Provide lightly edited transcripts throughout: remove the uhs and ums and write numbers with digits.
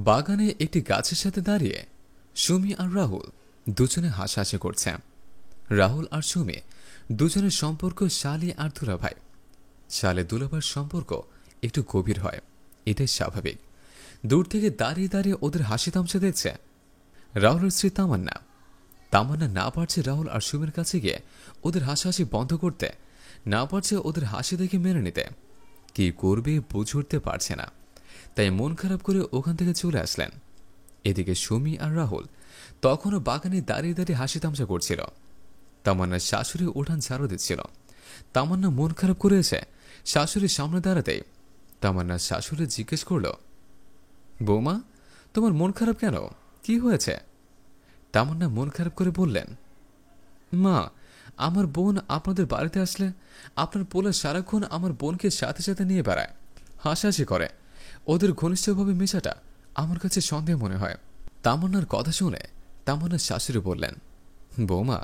বাগানে একটি গাছের সাথে দাঁড়িয়ে সুমি আর রাহুল দুজনে হাসাহাসি করছে। রাহুল আর সুমি দুজনের সম্পর্ক শালি আর দুলাভাই। শালে দুলাভাইয়ের সম্পর্ক একটু গভীর হয়, এটাই স্বাভাবিক। দূর থেকে দাঁড়িয়ে দাঁড়িয়ে ওদের হাসি তামসা দেখছে রাহুলের স্ত্রী তামান্না। তামান্না না পারছে রাহুল আর সুমির কাছে গিয়ে ওদের হাসাহাসি বন্ধ করতে, না পারছে ওদের হাসি দেখে মেনে নিতে। কি করবে বুঝে উঠতে পারছে না, তাই মন খারাপ করে ওখান থেকে চলে আসলেন। এদিকে সুমি আর রাহুল তখনও বাগানে দাঁড়িয়ে দাঁড়িয়ে হাসি তামসা করছিল। তামান্নার শাশুড়ি উঠান ঝাড়ু দিচ্ছিল। তামান্না মন খারাপ করে এসে শাশুড়ির সামনে দাঁড়াতেই তামান্নার শাশুড়ি জিজ্ঞেস করল, বৌমা, তোমার মন খারাপ কেন? কি হয়েছে? তামান্না মন খারাপ করে বললেন, মা, আমার বোন আপনাদের বাড়িতে আসলে আপনার পোলা সারাক্ষণ আমার বোনকে সাথে সাথে নিয়ে বেড়ায়, হাসাহাসি করে। ওদের ঘনিষ্ঠভাবে মেশাটা আমার কাছে সন্দেহ মনে হয়। তামান্নার কথা শুনে তামান্নার শাশুড়ি বললেন, বৌমা,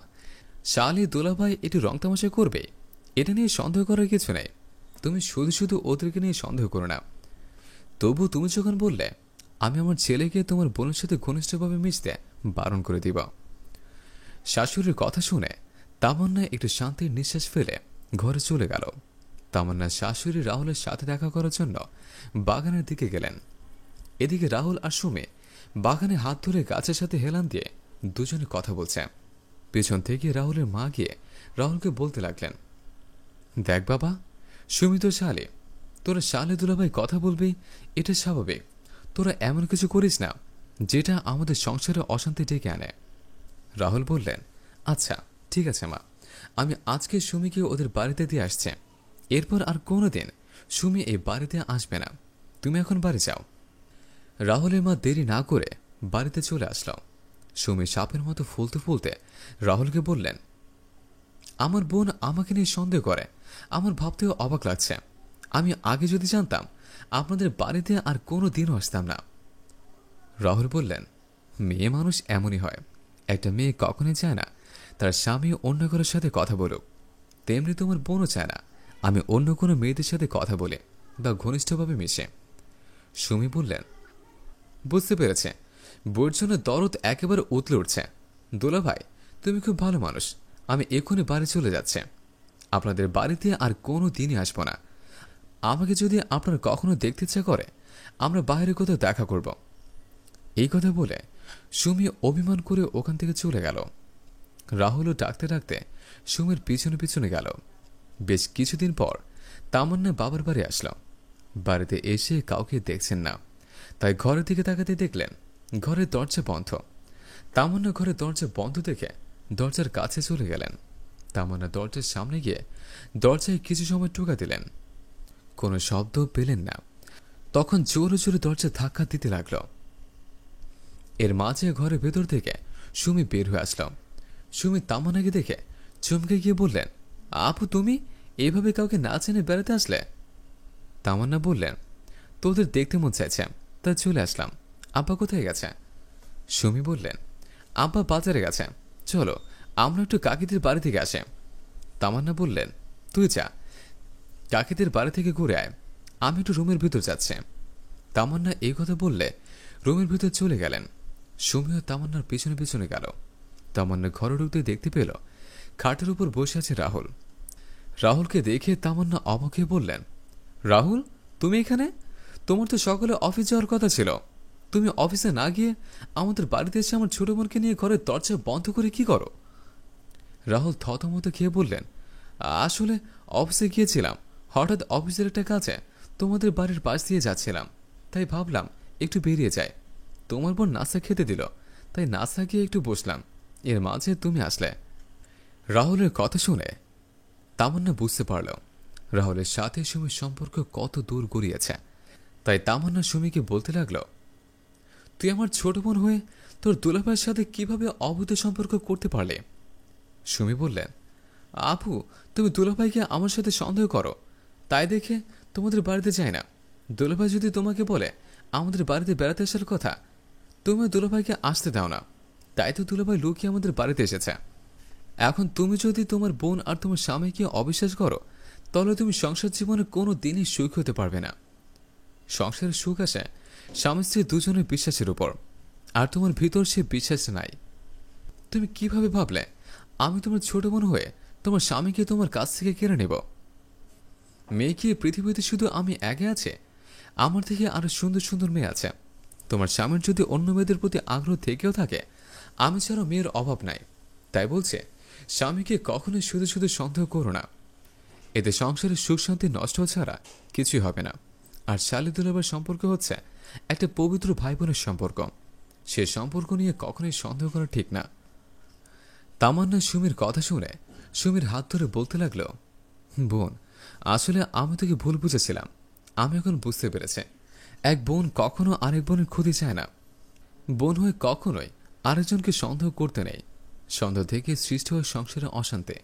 শালি দুলাভাই একটু রং তামাশা করবে, এটা নিয়ে সন্দেহ করার কিছু নেই। তুমি শুধু শুধু ওদেরকে নিয়ে সন্দেহ করো না। তবু তুমি যখন বললে, আমি আমার ছেলেকে তোমার বোনের সাথে ঘনিষ্ঠভাবে মিশতে বারণ করে দিব। শাশুড়ির কথা শুনে তামান্না একটু শান্তির নিঃশ্বাস ফেলে ঘরে চলে গেল। তামান্নার শাশুড়ি রাহুলের সাথে দেখা করার জন্য বাগানের দিকে গেলেন। এদিকে রাহুল আর সুমি বাগানে হাত ধরে গাছের সাথে হেলান দিয়ে দুজনে কথা বলছে। পেছন থেকে রাহুলের মা গিয়ে রাহুলকে বলতে লাগলেন, দেখ বাবা, সুমি তো শালে, তোরা শালে দুলাভাই কথা বলবি, এটা স্বাভাবিক। তোরা এমন কিছু করিস না যেটা আমাদের সংসারে অশান্তি ডেকে আনে। রাহুল বললেন, আচ্ছা ঠিক আছে মা, আমি আজকে সুমিকে ওদের বাড়িতে দিয়ে আসছে। এরপর আর কোনোদিন সুমি এই বাড়িতে আসবে না। তুমি এখন বাড়ি যাও। রাহুলের মা দেরি না করে বাড়িতে চলে আসলো। সুমি সাপের মতো ফুলতে ফুলতে রাহুলকে বললেন, আমার বোন আমাকে নিয়ে সন্দেহ করে, আমার ভাবতেও অবাক লাগছে। আমি আগে যদি জানতাম আপনাদের বাড়িতে আর কোনো দিনও আসতাম না। রাহুল বললেন, মেয়ে মানুষ এমনই হয়। একটা মেয়ে কখনোই চায় না তার স্বামী অন্য কারোর সাথে কথা বলুক। তেমনি তোমার বোনও চায় না আমি অন্য কোনো মেয়েদের সাথে কথা বলে বা ঘনিষ্ঠভাবে মিশে। সুমি বললেন, বুঝতে পেরেছে, বউয়ের জন্য দরদ একেবারে উতলে উঠছে। দুলাভাই, তুমি খুব ভালো মানুষ। আমি এক্ষুনি বাড়ি চলে যাচ্ছে। আপনাদের বাড়িতে আর কোনো দিনই আসবো না। আমাকে যদি আপনার কখনো দেখতে ইচ্ছা করে, আমরা বাইরে কোথাও দেখা করব। এই কথা বলে সুমি অভিমান করে ওখান থেকে চলে গেল। রাহুলও ডাকতে ডাকতে সুমির পিছনে পিছনে গেল। বেশ কিছুদিন পর তামান্না বাবার বাড়ি আসলো। বাড়িতে এসে কাউকে দেখছেন না, তাই ঘরের দিকে তাকাতে দেখলেন ঘরের দরজা বন্ধ। তামান্না ঘরের দরজা বন্ধ দেখে দরজার কাছে চলে গেলেন। তামান্না দরজার সামনে গিয়ে দরজায় কিছু সময় টোকা দিলেন। কোনো শব্দ পেলেন না। তখন জোরে জোরে দরজা ধাক্কা দিতে লাগল। এর মাঝে ঘরের ভেতর থেকে সুমি বের হয়ে আসলো। সুমি তামান্নাকে দেখে চমকে গিয়ে বললেন, আপু, তুমি এইভাবে কাউকে না চেনে বেড়াতে আসলে? তামান্না বললেন, তোদের দেখতে মন চাইছে তাই চলে আসলাম। আব্বা কোথায় গেছে? সুমি বললেন, আব্বা বাজারে গেছে, চলো আমরা একটু কাকিদের বাড়ি থেকে আসে। তামান্না বললেন, তুই যা, কাকিদের বাড়ি থেকে ঘুরে আয়, আমি একটু রুমের ভিতর যাচ্ছি। তামান্না এই কথা বললে রুমের ভিতর চলে গেলেন। সুমিও তামান্নার পিছনে পিছনে গেল। তামান্না ঘরে ঢুকতে দেখতে পেল খাটের উপর বসে আছে রাহুল। রাহুলকে দেখে তামান্না অবাক হয়ে বললেন, রাহুল, তুমি এখানে? তোমার তো সকালে অফিস যাওয়ার কথা ছিল। তুমি অফিসে না গিয়ে আমাদের বাড়িতে এসে আমার ছোট বোনকে নিয়ে ঘরের দরজা বন্ধ করে কি করো? রাহুল থতমত খেয়ে বললেন, আসলে অফিসে গিয়েছিলাম, হঠাৎ অফিসের একটা কাজে তোমাদের বাড়ির পাশ দিয়ে যাচ্ছিলাম, তাই ভাবলাম একটু বেরিয়ে যাই। তোমার বোন নাস্তা খেতে দিল, তাই নাস্তা গিয়ে একটু বসলাম, এর মাঝে তুমি আসলে। রাহুলের কথা শুনে তামান্না বুঝতে পারল রাহুলের সাথে সুমির সম্পর্ক কত দূর গড়িয়েছে। তাই তামান্না সুমিকে বলতে লাগল, তুই আমার ছোট বোন হয়ে তোর দুলাভাইয়ের সাথে কিভাবে অবৈধ সম্পর্ক করতে পারলে? সুমি বললেন, আপু, তুমি দুলাভাইকে আমার সাথে সন্দেহ করো, তাই দেখে তোমাদের বাড়িতে যাই না। দুলাভাই যদি তোমাকে বলে আমাদের বাড়িতে বেড়াতে আসার কথা, তুমি দুলাভাইকে আসতে দাও না, তাই তো দুলাভাই লুকিয়ে আমাদের বাড়িতে এসেছে। এখন তুমি যদি তোমার বোন আর তোমার স্বামীকে অবিশ্বাস করো, তাহলে তুমি সংসার জীবনে কোনো দিনই সুখ হতে পারবে না। সংসারের সুখ আসে স্বামী স্ত্রী দুজনের বিশ্বাসের উপর, আর তোমার ভিতর সে বিশ্বাস নাই। তুমি কিভাবে ভাবলে আমি তোমার ছোট বোন হয়ে তোমার স্বামীকে তোমার কাছ থেকে কেড়ে নেব? মেয়ে কি পৃথিবীতে শুধু আমি একে আছে? আমার থেকে আরো সুন্দর সুন্দর মেয়ে আছে। তোমার স্বামীর যদি অন্য মেয়েদের প্রতি আগ্রহ থেকেও থাকে, আমি ছাড়া মেয়ের অভাব নাই। তাই বলছে স্বামীকে কখনোই শুধু শুধু সন্দেহ করো না। এতে সংসারের সুখ শান্তি নষ্ট ছাড়া কিছুই হবে না। আর শালী দুলাভাইয়ের সম্পর্ক হচ্ছে একটা পবিত্র ভাই বোনের সম্পর্ক। সে সম্পর্ক নিয়ে কখনোই সন্দেহ করা ঠিক না। তামান্না সুমির কথা শুনে সুমির হাত ধরে বলতে লাগলো, বোন, আসলে আমি তোকে ভুল বুঝেছিলাম। আমি এখন বুঝতে পেরেছি, এক বোন কখনো আরেক বোনের ক্ষতি চায় না। বোন হয়ে কখনোই আরেকজনকে সন্দেহ করতে নেই। সন্দেহ থেকে সৃষ্টি হয় সংসারে অশান্তি।